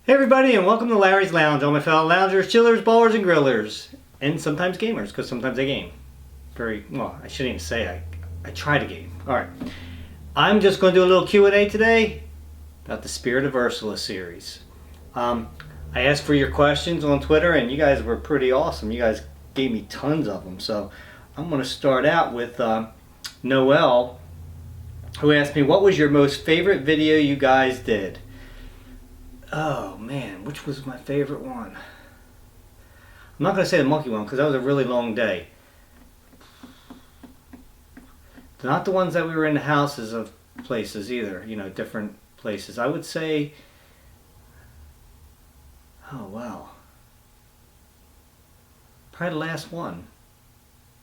Hey everybody, and welcome to Larry's Lounge, all my fellow loungers, chillers, ballers, and grillers, and sometimes gamers, because sometimes I game. I shouldn't even say I try to game. Alright, I'm just going to do a little Q&A today about the Spirit of Ursula series. I asked for your questions on Twitter, and you guys were pretty awesome. You guys gave me tons of them, so I'm going to start out with Noel, who asked me, what was your most favorite video you guys did? Oh man, which was my favorite one? I'm not going to say the monkey one because that was a really long day. Not the ones that we were in the houses of places either, you know, different places. I would say, oh wow, probably the last one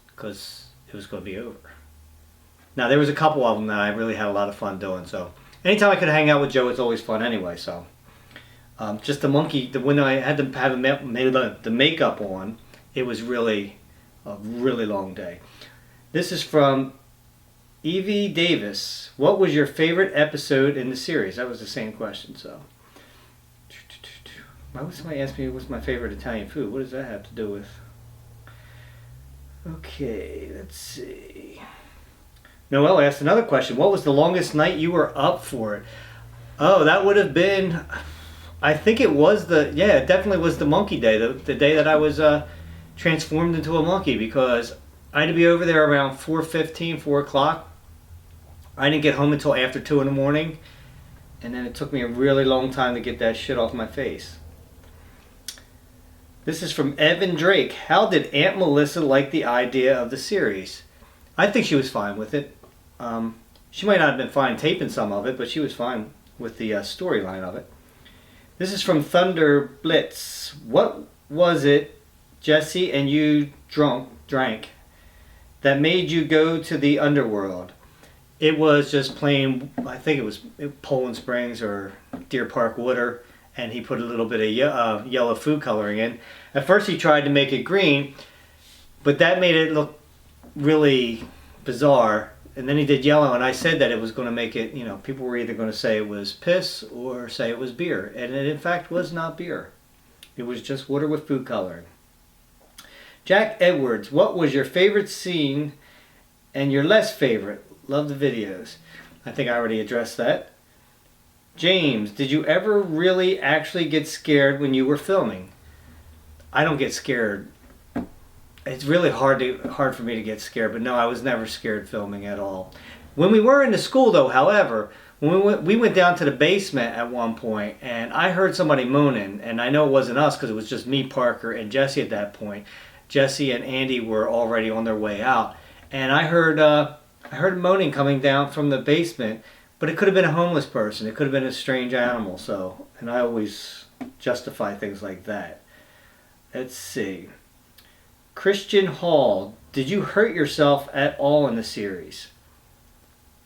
because it was going to be over. Now there was a couple of them that I really had a lot of fun doing, so anytime I could hang out with Joe, it's always fun anyway, so. Just the monkey, when I had to have the makeup on, it was really a really long day. This is from Evie Davis. What was your favorite episode in the series? That was the same question, so. Why would somebody ask me what's my favorite Italian food? What does that have to do with? Okay, let's see. Noel asked another question. What was the longest night you were up for it? Oh, that would have been... I think it was it definitely was the monkey day, the day that I was transformed into a monkey, because I had to be over there around 4:15, 4 o'clock. I didn't get home until after 2 in the morning, and then it took me a really long time to get that shit off my face. This is from Evan Drake. How did Aunt Melissa like the idea of the series? I think she was fine with it. She might not have been fine taping some of it, but she was fine with the storyline of it. This is from Thunder Blitz. What was it, Jesse and you drank that made you go to the underworld? It was just plain, I think it was Poland Springs or Deer Park water, and he put a little bit of yellow food coloring in. At first he tried to make it green, but that made it look really bizarre. And then he did yellow, and I said that it was going to make it, you know, people were either going to say it was piss or say it was beer. And it, in fact, was not beer. It was just water with food coloring. Jack Edwards, what was your favorite scene and your less favorite? Love the videos. I think I already addressed that. James, did you ever really actually get scared when you were filming? I don't get scared. It's really hard for me to get scared, but no, I was never scared filming at all. When we were in the school, though, however, when we went down to the basement at one point, and I heard somebody moaning, and I know it wasn't us because it was just me, Parker, and Jesse at that point. Jesse and Andy were already on their way out, and I heard moaning coming down from the basement, but it could have been a homeless person. It could have been a strange animal. So, and I always justify things like that. Let's see. Christian Hall, did you hurt yourself at all in the series?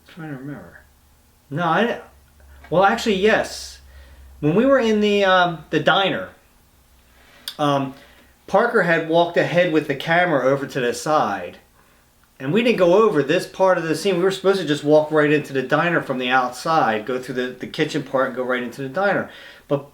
I'm trying to remember. No, well, actually, yes. When we were in the diner, Parker had walked ahead with the camera over to the side, and we didn't go over this part of the scene. We were supposed to just walk right into the diner from the outside, go through the kitchen part and go right into the diner. But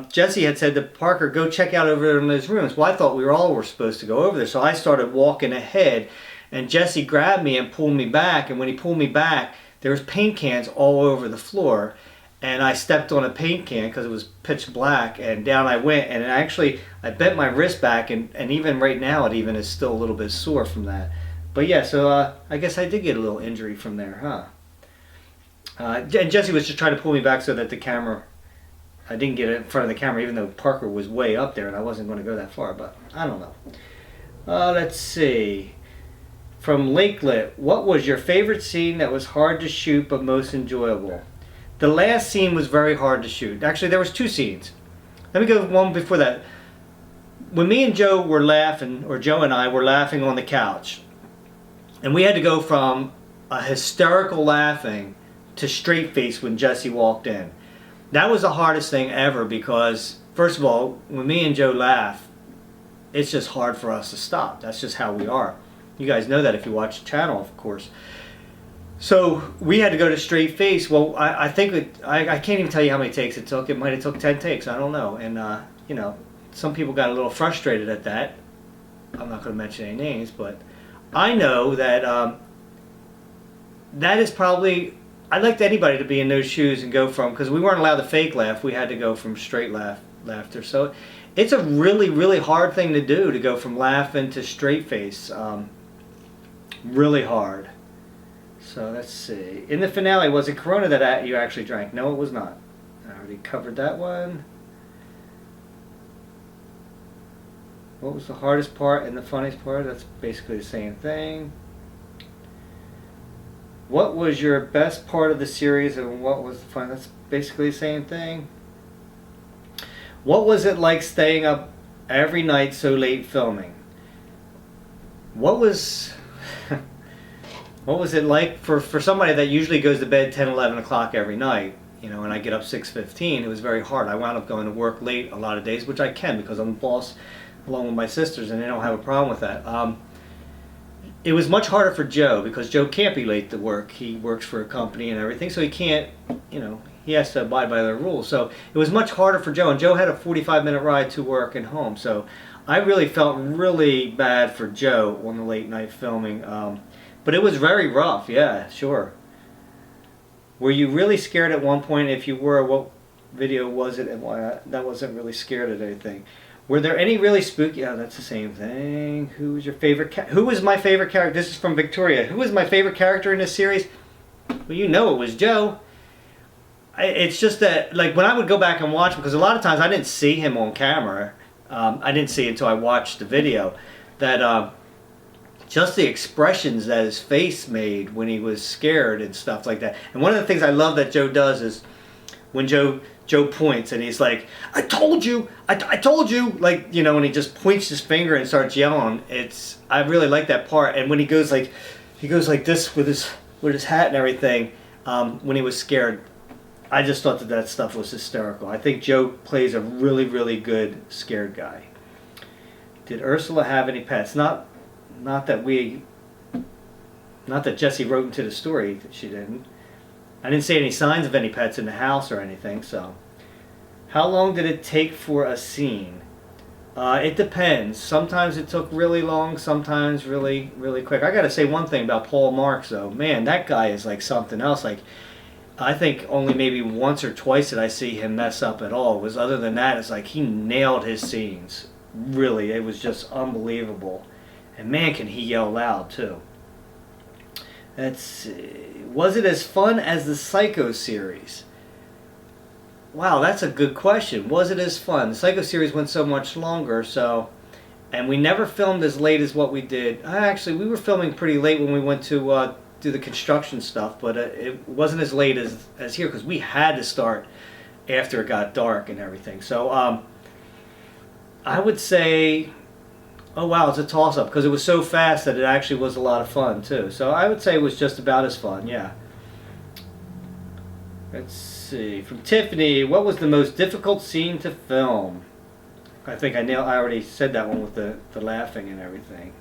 Jesse had said to Parker, go check out over there in those rooms. Well, I thought we were supposed to go over there. So I started walking ahead, and Jesse grabbed me and pulled me back. And when he pulled me back, there was paint cans all over the floor. And I stepped on a paint can because it was pitch black, and down I went. And actually, I bent my wrist back, and even right now, it even is still a little bit sore from that. But yeah, so I guess I did get a little injury from there, huh? And Jesse was just trying to pull me back so that the camera... I didn't get it in front of the camera, even though Parker was way up there and I wasn't going to go that far, but I don't know. Let's see. From Lakelet, what was your favorite scene that was hard to shoot but most enjoyable? The last scene was very hard to shoot. Actually, there was 2 scenes. Let me go one before that. When me and Joe were laughing, or Joe and I were laughing on the couch, and we had to go from a hysterical laughing to straight face when Jesse walked in. That was the hardest thing ever because, first of all, when me and Joe laugh, it's just hard for us to stop. That's just how we are. You guys know that if you watch the channel, of course. So we had to go to straight face. Well, I think I can't even tell you how many takes it took. It might have took 10 takes. I don't know. And you know, some people got a little frustrated at that. I'm not going to mention any names, but I know that that is probably. I'd like anybody to be in those shoes and go from, because we weren't allowed to fake laugh. We had to go from straight laughter. So it's a really, really hard thing to do, to go from laughing to straight face. Really hard. So let's see. In the finale, was it Corona that you actually drank? No, it was not. I already covered that one. What was the hardest part and the funniest part? That's basically the same thing. What was your best part of the series and what was the fun? That's basically the same thing. What was it like staying up every night so late filming? What was what was it like for somebody that usually goes to bed 10, 11 o'clock every night? You know, and I get up 6:15. It was very hard. I wound up going to work late a lot of days, which I can because I'm the boss along with my sisters, and they don't have a problem with that. It was much harder for Joe because Joe can't be late to work. He works for a company and everything, so he can't, you know, he has to abide by their rules. So it was much harder for Joe, and Joe had a 45-minute ride to work and home. So I really felt really bad for Joe on the late night filming. But it was very rough, yeah, sure. Were you really scared at one point? If you were, what video was it and why? That wasn't really scared at anything. Were there any really spooky... Yeah, that's the same thing. Who was your favorite... Who was my favorite character? This is from Victoria. Who was my favorite character in this series? Well, you know it was Joe. It's just that, like, when I would go back and watch him, because a lot of times I didn't see him on camera. I didn't see it until I watched the video. That just the expressions that his face made when he was scared and stuff like that. And one of the things I love that Joe does is when Joe points and he's like, I told you, I told you, like, you know, and he just points his finger and starts yelling. I really like that part. And when he goes like this with his hat and everything, when he was scared, I just thought that stuff was hysterical. I think Joe plays a really, really good scared guy. Did Ursula have any pets? Not that Jesse wrote into the story that she didn't. I didn't see any signs of any pets in the house or anything, so. How long did it take for a scene? It depends. Sometimes it took really long, sometimes really, really quick. I gotta say one thing about Paul Marks, though. Man, that guy is like something else. Like, I think only maybe once or twice did I see him mess up at all. Other than that, it's like he nailed his scenes. Really, it was just unbelievable. And man, can he yell loud, too. Let's see. Was it as fun as the Psycho series? Wow, that's a good question. Was it as fun? The Psycho series went so much longer, and we never filmed as late as what we did. Actually, we were filming pretty late when we went to do the construction stuff, but it wasn't as late as here because we had to start after it got dark and everything. So I would say... Oh wow, it's a toss-up because it was so fast that it actually was a lot of fun too. So I would say it was just about as fun, yeah. Let's see. From Tiffany, what was the most difficult scene to film? I think I already said that one with the laughing and everything.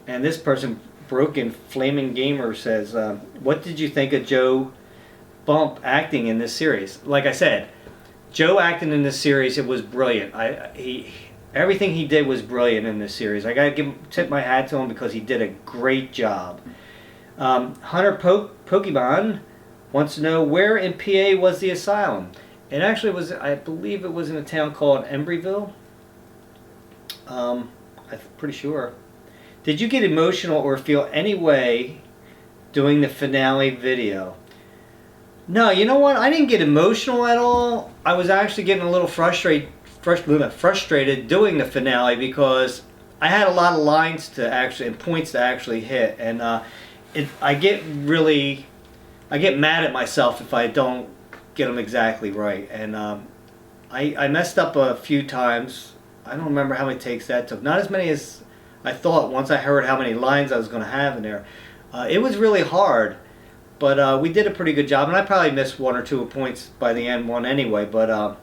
And this person, Broken Flaming Gamer, says, what did you think of Joe Bump acting in this series? Like I said, Joe acting in this series, it was brilliant. Everything he did was brilliant in this series. I gotta tip my hat to him because he did a great job. Hunter Pokemon wants to know, where in PA was the asylum? It actually was, I believe it was in a town called Embryville. I'm pretty sure. Did you get emotional or feel any way doing the finale video? No, you know what? I didn't get emotional at all. I was actually getting a little frustrated doing the finale because I had a lot of lines to actually and points to actually hit, and I get mad at myself if I don't get them exactly right, and I messed up a few times. I don't remember how many takes that took. Not as many as I thought once I heard how many lines I was going to have in there. It was really hard, but we did a pretty good job, and I probably missed one or two points by the end one anyway, but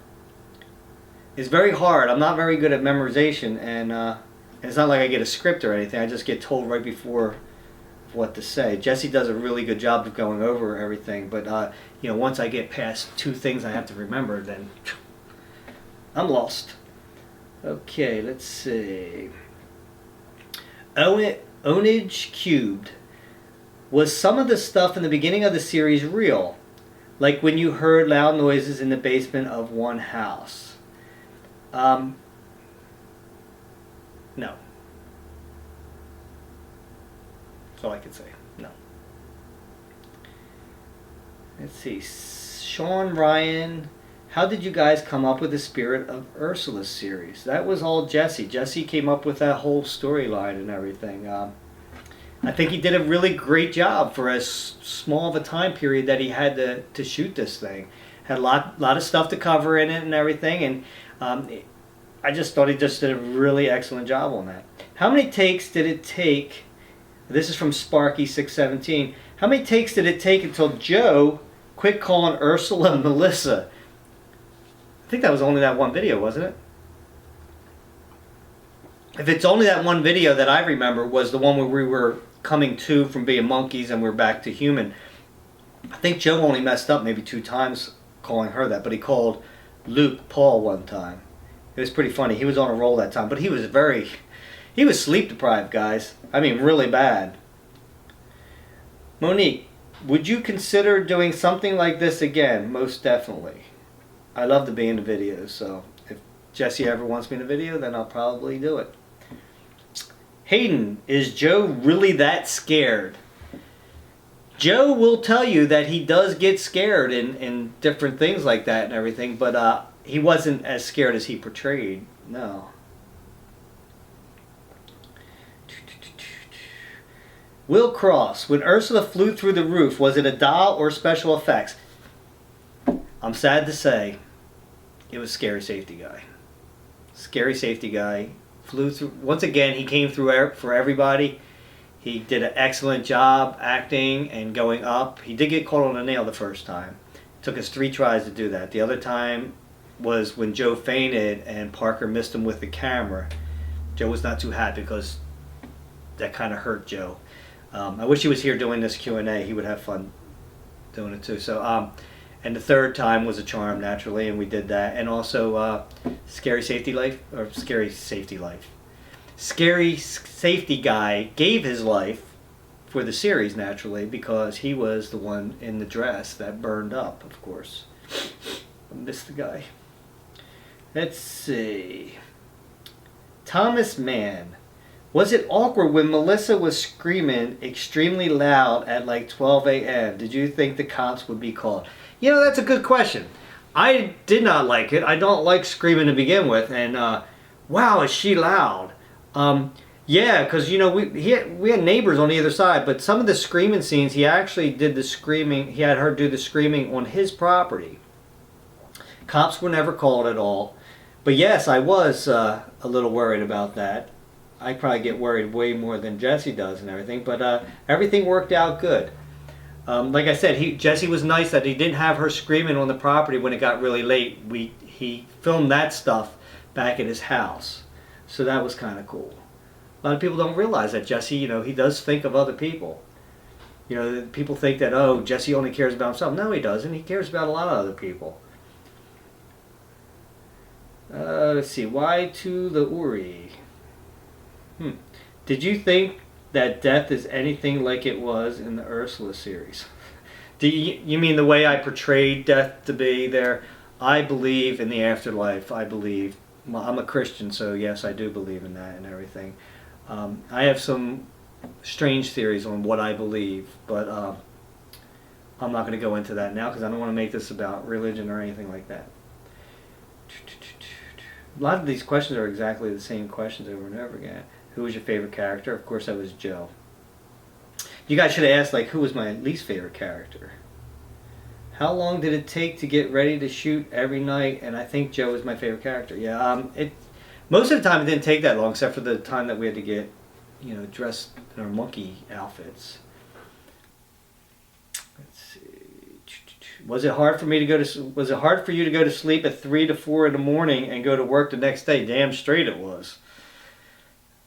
it's very hard. I'm not very good at memorization, and it's not like I get a script or anything. I just get told right before what to say. Jesse does a really good job of going over everything, but you know, once I get past 2 things I have to remember, then I'm lost. Okay, let's see. Ownage Cubed. Was some of the stuff in the beginning of the series real? Like when you heard loud noises in the basement of one house? No. That's all I can say. No. Let's see. Sean Ryan. How did you guys come up with the Spirit of Ursula series? That was all Jesse. Jesse came up with that whole storyline and everything. I think he did a really great job for as small of a time period that he had to shoot this thing. Had a lot of stuff to cover in it and everything, and I just thought he just did a really excellent job on that. How many takes did it take? This is from Sparky617. How many takes did it take until Joe quit calling Ursula Melissa? I think that was only that one video, wasn't it? If it's only that one video that I remember was the one where we were coming to from being monkeys and we're back to human. I think Joe only messed up maybe 2 times calling her that, but he called Luke Paul one time. It was pretty funny. He was on a roll that time, but he was sleep deprived, guys. I mean, really bad. Monique, would you consider doing something like this again? Most definitely. I love to be in the videos, so if Jesse ever wants me in a video, then I'll probably do it. Hayden, is Joe really that scared? Joe will tell you that he does get scared in different things like that and everything, but he wasn't as scared as he portrayed. No. Will Cross, when Ursula flew through the roof, was it a doll or special effects? I'm sad to say, it was Scary Safety Guy. Scary Safety Guy flew through. Once again, he came through for everybody. He did an excellent job acting and going up. He did get caught on a nail the first time. It took us 3 tries to do that. The other time was when Joe fainted and Parker missed him with the camera. Joe was not too happy because that kind of hurt Joe. I wish he was here doing this Q&A. He would have fun doing it too. So, and the 3rd time was a charm, naturally, and we did that. And also, Scary Safety Guy gave his life for the series, naturally, because he was the one in the dress that burned up, of course. I missed the guy. Let's see. Thomas Mann. Was it awkward when Melissa was screaming extremely loud at like 12 a.m.? Did you think the cops would be called? You know, that's a good question. I did not like it. I don't like screaming to begin with. And, wow, is she loud? Yeah, because, you know, we had neighbors on the other side. But some of the screaming scenes, he actually did the screaming. He had her do the screaming on his property. Cops were never called at all. But, yes, I was a little worried about that. I probably get worried way more than Jesse does and everything. But everything worked out good. Like I said, Jesse was nice that he didn't have her screaming on the property when it got really late. He filmed that stuff back at his house. So that was kind of cool. A lot of people don't realize that Jesse, you know, he does think of other people. You know, people think that, oh, Jesse only cares about himself. No, he doesn't. He cares about a lot of other people. Let's see. Why to the Uri? Did you think that death is anything like it was in the Ursula series? Do you mean the way I portrayed death to be there? I believe in the afterlife. I believe. Well, I'm a Christian, so yes, I do believe in that and everything. I have some strange theories on what I believe, but I'm not going to go into that now because I don't want to make this about religion or anything like that. A lot of these questions are exactly the same questions over and over again. Who was your favorite character? Of course, that was Joe. You guys should have asked, like, who was my least favorite character? How long did it take to get ready to shoot every night? And I think Joe was my favorite character. Yeah, most of the time it didn't take that long, except for the time that we had to get, you know, dressed in our monkey outfits. Let's see. Was it hard for me to go to? Was it hard for you to go to sleep at 3 to 4 in the morning and go to work the next day? Damn straight it was.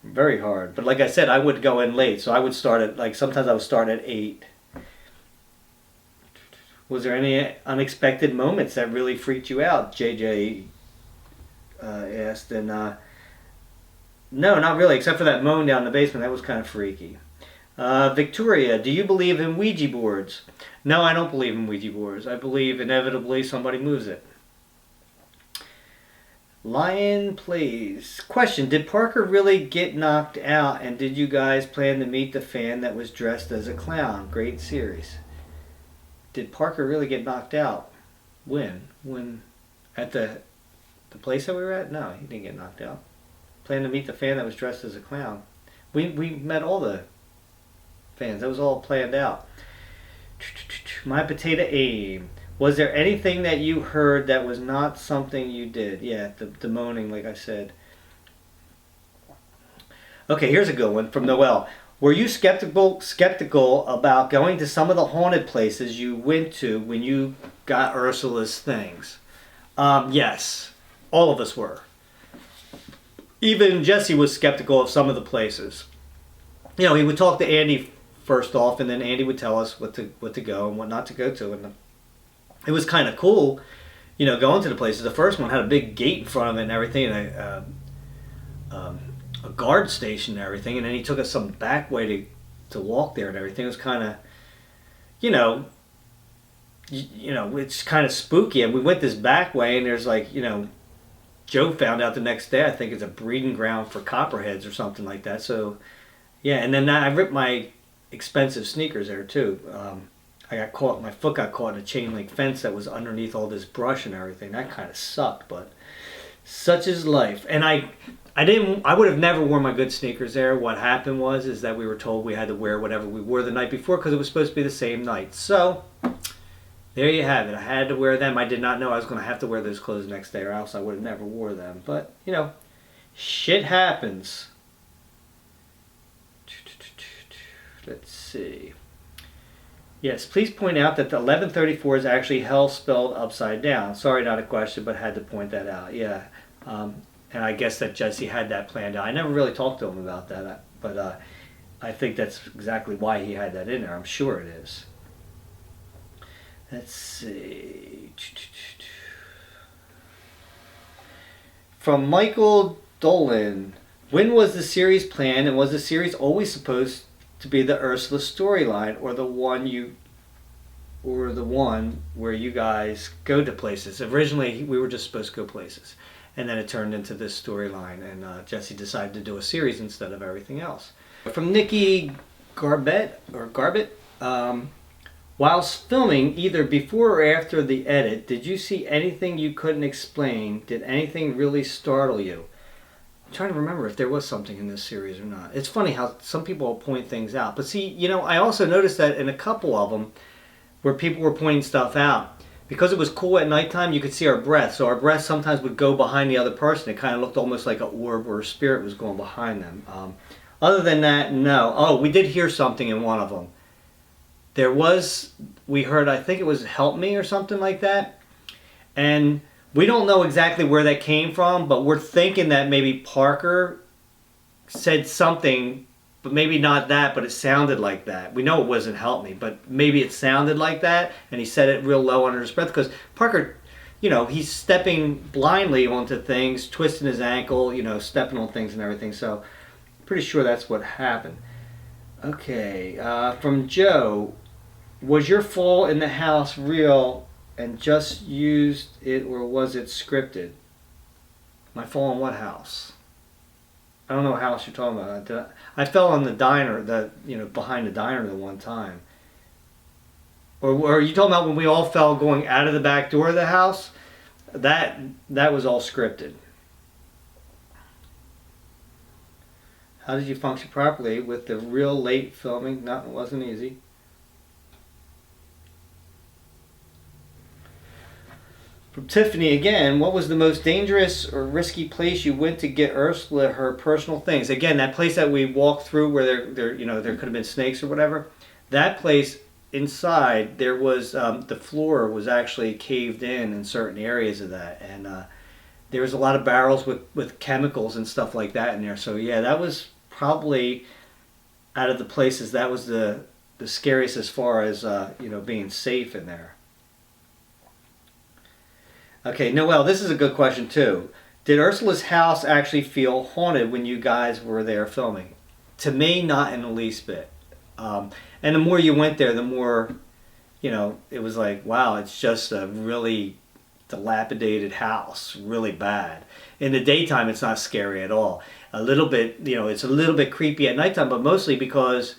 Very hard. But like I said, I would go in late, so I would start at, like, sometimes I would start at 8. Was there any unexpected moments that really freaked you out? JJ asked, and no, not really, except for that moan down in the basement. That was kind of freaky. Victoria, do you believe in Ouija boards? No, I don't believe in Ouija boards. I believe inevitably somebody moves it. Lion plays. Question, did Parker really get knocked out, and did you guys plan to meet the fan that was dressed as a clown? Great series. Did Parker really get knocked out? When? When? At the place that we were at? No, he didn't get knocked out. Planned to meet the fan that was dressed as a clown. We met all the fans. That was all planned out. My potato aim. Was there anything that you heard that was not something you did? Yeah, the moaning, like I said. Okay, here's a good one from Noel. Were you skeptical about going to some of the haunted places you went to when you got Ursula's things? Yes, all of us were. Even Jesse was skeptical of some of the places. You know, he would talk to Andy first off, and then Andy would tell us what to go and what not to go to. And it was kind of cool, you know, going to the places. The first one had a big gate in front of it and everything, and a guard station and everything. And then he took us some back way to walk there and everything. It was kind of, you know, it's kind of spooky. And we went this back way, and there's like, you know, Joe found out the next day, I think it's a breeding ground for copperheads or something like that. So, yeah, and then I ripped my expensive sneakers there too. My foot got caught in a chain link fence that was underneath all this brush and everything. That kind of sucked, but such is life. And I would have never worn my good sneakers there. What happened is that we were told we had to wear whatever we wore the night before because it was supposed to be the same night. So, there you have it. I had to wear them. I did not know I was going to have to wear those clothes the next day, or else I would have never wore them. But, you know, shit happens. Let's see. Yes, please point out that the 1134 is actually hell spelled upside down. Sorry, not a question, but had to point that out. Yeah. And I guess that Jesse had that planned out. I never really talked to him about that, but I think that's exactly why he had that in there. I'm sure it is. Let's see. From Michael Dolan. When was the series planned, and was the series always supposed to be the Ursula storyline, or the one where you guys go to places? Originally, we were just supposed to go places, and then it turned into this storyline, and Jesse decided to do a series instead of everything else. From Nikki Garbett, whilst filming, either before or after the edit, did you see anything you couldn't explain? Did anything really startle you? I'm trying to remember if there was something in this series or not. It's funny how some people will point things out. But see, you know, I also noticed that in a couple of them where people were pointing stuff out, because it was cool at nighttime, you could see our breath. So our breath sometimes would go behind the other person. It kind of looked almost like an orb or a spirit was going behind them. Other than that, no. Oh, we did hear something in one of them. We heard, I think it was "Help Me" or something like that. And we don't know exactly where that came from, but we're thinking that maybe Parker said something, but maybe not that, but it sounded like that. We know it wasn't "Help Me," but maybe it sounded like that, and he said it real low under his breath, because Parker, you know, he's stepping blindly onto things, twisting his ankle, you know, stepping on things and everything, so pretty sure that's what happened. Okay, from Joe. Was your fall in the house real and just used it, or was it scripted? My fall in what house? I don't know what house you're talking about. I fell on the diner, behind the diner the one time. Or are you talking about when we all fell going out of the back door of the house? That was all scripted. How did you function properly with the real late filming? No, it wasn't easy. From Tiffany again, what was the most dangerous or risky place you went to get Ursula her personal things? Again, that place that we walked through where there could have been snakes or whatever. That place inside, there was the floor was actually caved in certain areas of that, and there was a lot of barrels with chemicals and stuff like that in there. So yeah, that was probably out of the places that was the scariest as far as being safe in there. Okay, Noelle, this is a good question too. Did Ursula's house actually feel haunted when you guys were there filming? To me, not in the least bit. And the more you went there, the more, it was like, wow, it's just a really dilapidated house, really bad. In the daytime, it's not scary at all. A little bit, it's a little bit creepy at nighttime, but mostly because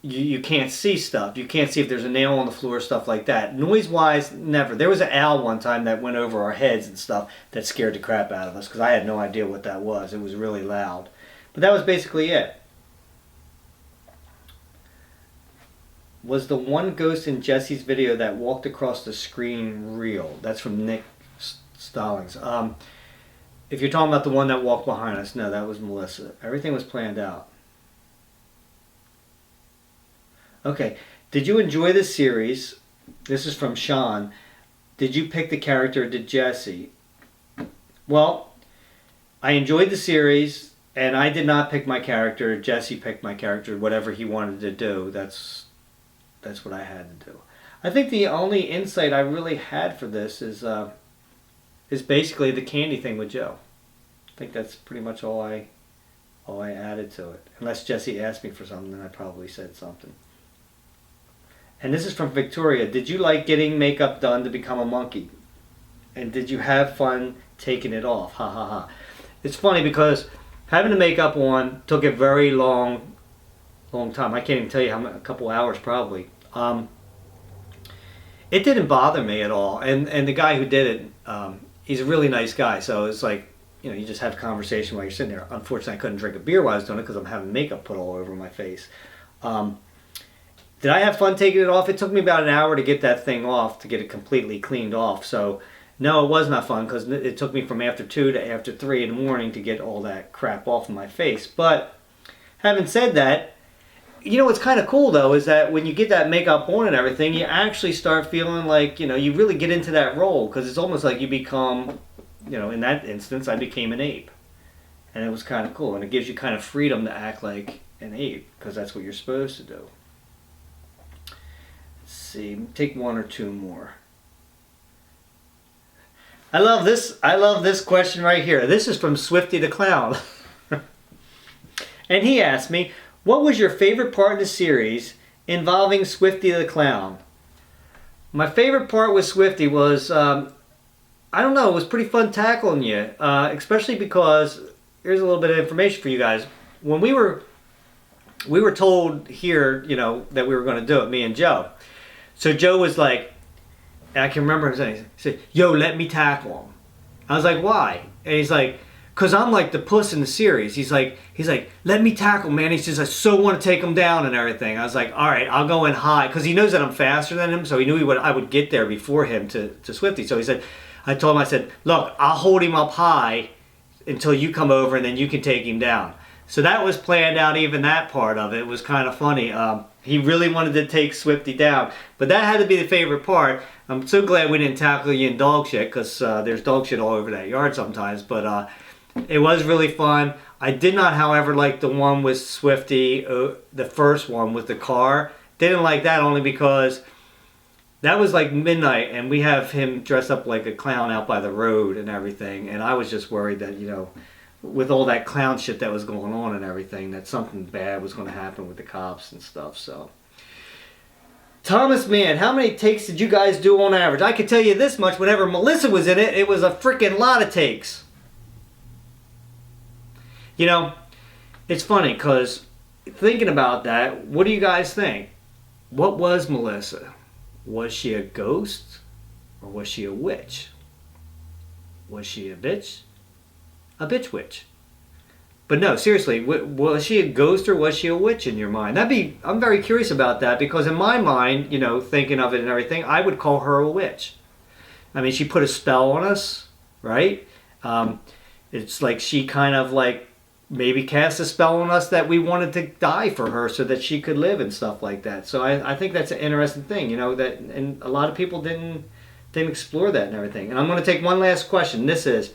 you can't see stuff. You can't see if there's a nail on the floor, stuff like that. Noise-wise, never. There was an owl one time that went over our heads and stuff that scared the crap out of us because I had no idea what that was. It was really loud. But that was basically it. Was the one ghost in Jesse's video that walked across the screen real? That's from Nick Stallings. If you're talking about the one that walked behind us, no, that was Melissa. Everything was planned out. Okay, did you enjoy the series? This is from Sean. Did you pick the character or did Jesse? Well, I enjoyed the series, and I did not pick my character. Jesse picked my character, whatever he wanted to do. That's what I had to do. I think the only insight I really had for this is basically the candy thing with Joe. I think that's pretty much all I added to it. Unless Jesse asked me for something, then I probably said something. And this is from Victoria. Did you like getting makeup done to become a monkey? And did you have fun taking it off? Ha ha ha. It's funny because having the makeup on took a very long time. I can't even tell you a couple hours probably. It didn't bother me at all. And the guy who did it, he's a really nice guy. So it's like, you just have a conversation while you're sitting there. Unfortunately, I couldn't drink a beer while I was doing it because I'm having makeup put all over my face. Did I have fun taking it off? It took me about an hour to get that thing off, to get it completely cleaned off. So, no, it was not fun because it took me from after 2 to after 3 in the morning to get all that crap off of my face. But having said that, what's kind of cool though is that when you get that makeup on and everything, you actually start feeling like, you really get into that role because it's almost like you become, in that instance, I became an ape. And it was kind of cool. And it gives you kind of freedom to act like an ape because that's what you're supposed to do. See, take 1 or 2 more. I love this question right here. This is from Swifty the Clown. And he asked me, what was your favorite part in the series involving Swifty the Clown? My favorite part with Swifty was, I don't know, it was pretty fun tackling you. Especially because, here's a little bit of information for you guys. When we were told here, that we were going to do it, me and Joe. So Joe was like, and I can remember him saying, he said, yo, let me tackle him. I was like, why? And he's like, because I'm like the puss in the series. He's like, let me tackle him, man. He says, I so want to take him down and everything. I was like, all right, I'll go in high. Because he knows that I'm faster than him, so he knew I would get there before him to Swifty. So he said, I told him, I said, look, I'll hold him up high until you come over and then you can take him down. So that was planned out, even that part of it was kind of funny. He really wanted to take Swifty down. But that had to be the favorite part. I'm so glad we didn't tackle you in dog shit because there's dog shit all over that yard sometimes. But it was really fun. I did not, however, like the one with Swifty, the first one with the car. Didn't like that only because that was like midnight and we have him dressed up like a clown out by the road and everything. And I was just worried that, with all that clown shit that was going on and everything, that something bad was going to happen with the cops and stuff. So, Thomas, man, how many takes did you guys do on average? I could tell you this much, whenever Melissa was in it, it was a freaking lot of takes. It's funny because thinking about that, what do you guys think? What was Melissa? Was she a ghost or was she a witch? Was she a bitch? A bitch witch. But no, seriously, was she a ghost or was she a witch in your mind? I'm very curious about that because in my mind, thinking of it and everything, I would call her a witch. I mean, she put a spell on us, right? It's like she kind of like maybe cast a spell on us that we wanted to die for her so that she could live and stuff like that. So I think that's an interesting thing, that, and a lot of people didn't explore that and everything. And I'm going to take one last question. This is,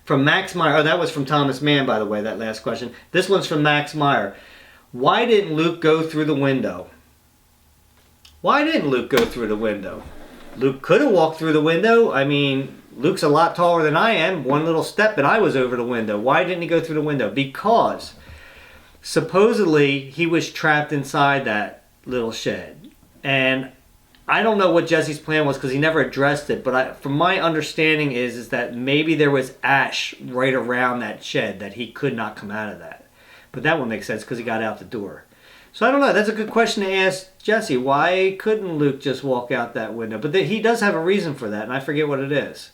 From Max Meyer. Oh, that was from Thomas Mann, by the way, that last question. This one's from Max Meyer. Why didn't Luke go through the window? Why didn't Luke go through the window? Luke could have walked through the window. I mean, Luke's a lot taller than I am. One little step and I was over the window. Why didn't he go through the window? Because supposedly he was trapped inside that little shed. And I don't know what Jesse's plan was because he never addressed it. But from my understanding is that maybe there was ash right around that shed that he could not come out of that. But that would make sense because he got out the door. So I don't know. That's a good question to ask Jesse. Why couldn't Luke just walk out that window? But he does have a reason for that, and I forget what it is.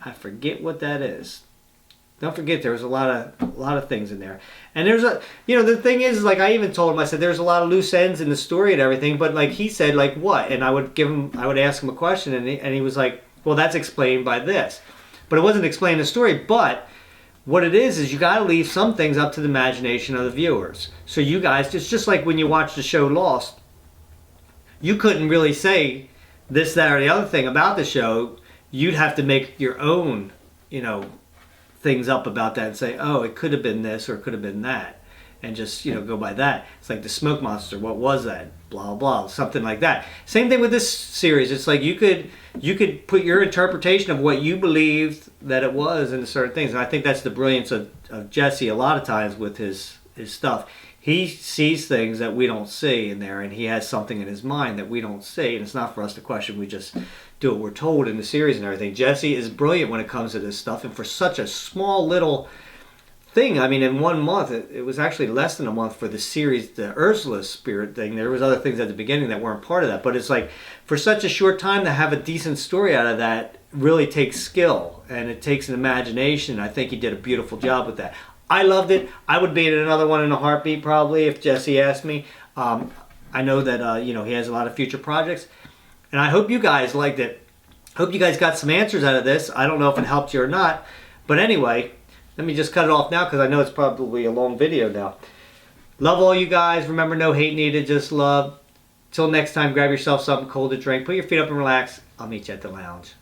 I forget what that is. Don't forget, there was a lot of things in there, and there's the thing is, like I even told him, I said there's a lot of loose ends in the story and everything, but like he said, like what? And I would ask him a question, and he was like, well, that's explained by this, but it wasn't explained in the story. But what it is you got to leave some things up to the imagination of the viewers. So you guys, just like when you watch the show Lost, you couldn't really say this, that, or the other thing about the show. You'd have to make your own, things up about that and say, oh, it could have been this or it could have been that, and just go by that. It's like the smoke monster. What was that? Blah blah, something like that. Same thing with this series. It's like you could put your interpretation of what you believed that it was into certain things, and I think that's the brilliance of Jesse. A lot of times with his stuff, he sees things that we don't see in there, and he has something in his mind that we don't see, and it's not for us to question. We just do what we're told in the series and everything. Jesse is brilliant when it comes to this stuff, and for such a small little thing, I mean, in 1 month, it was actually less than a month for the series, the Ursula Spirit thing. There was other things at the beginning that weren't part of that, but it's like for such a short time to have a decent story out of that really takes skill, and it takes an imagination. I think he did a beautiful job with that. I loved it. I would be in another one in a heartbeat probably if Jesse asked me. I know that he has a lot of future projects, and I hope you guys liked it. Hope you guys got some answers out of this. I don't know if it helped you or not, but anyway, let me just cut it off now because I know it's probably a long video now. Love all you guys. Remember, no hate needed, just love. Till next time, grab yourself something cold to drink. Put your feet up and relax. I'll meet you at the lounge.